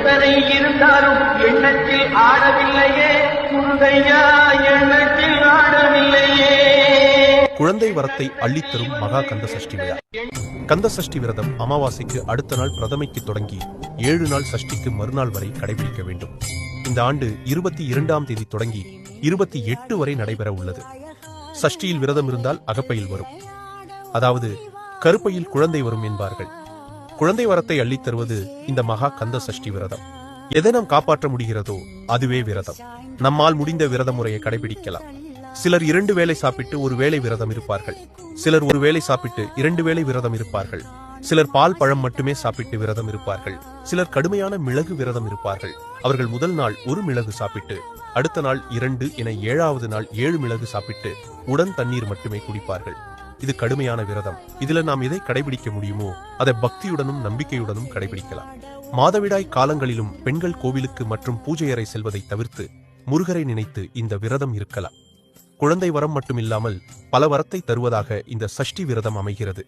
எத்தனை இருந்தாலும் எண்ணத்தில் ஆடவில்லையே முருகையா, எண்ணத்தில் ஆடவில்லையே. குழந்தை வரத்தை அள்ளித்தரும் மகா கந்த சஷ்டி விழா. கந்த சஷ்டி விரதம் அமாவாசைக்கு அடுத்த நாள் பிரதமைக்கு தொடங்கி 7 நாள் சஷ்டிக்கு மறுநாள் வரை கடைபிடிக்க வேண்டும். இந்த ஆண்டு 22ஆம் தேதி தொடங்கி 28 வரை நடைபெற உள்ளது. சஷ்டியில் விரதம் இருந்தால் அகப்பையில் வரும், அதாவது கருப்பையில் குழந்தை வரும் என்பார்கள். குழந்தை வரத்தை அள்ளித் தருவது இந்த மகா கந்த சஷ்டி விரதம். எதை நாம் காப்பாற்ற முடிகிறதோ அதுவே விரதம். நம்மால் முடிந்த விரத முறையை கடைபிடிக்கலாம். சிலர் 2 வேளை சாப்பிட்டு 1 வேளை விரதம் இருப்பார்கள். சிலர் 1 வேளை சாப்பிட்டு 2 வேளை விரதம் இருப்பார்கள். சிலர் பால் பழம் மட்டுமே சாப்பிட்டு விரதம் இருப்பார்கள். சிலர் கடுமையான மிளகு விரதம் இருப்பார்கள். அவர்கள் முதல் நாள் 1 மிளகு சாப்பிட்டு, அடுத்த நாள் 2 என 7வது நாள் 7 மிளகு சாப்பிட்டு உடன் தண்ணீர் மட்டுமே குடிப்பார்கள். இது கடுமையான விரதம். இதுல நாம் எதை கடைபிடிக்க முடியுமோ அதை பக்தியுடனும் நம்பிக்கையுடனும் கடைபிடிக்கலாம். மாதவிடாய் காலங்களிலும் பெண்கள் கோவிலுக்கு மற்றும் பூஜை அறை செல்வதை தவிர்த்து முருகரை நினைத்து இந்த விரதம் இருக்கலாம். குழந்தை வரம் மட்டுமில்லாமல் பல வரத்தை தருவதாக இந்த சஷ்டி விரதம் அமைகிறது.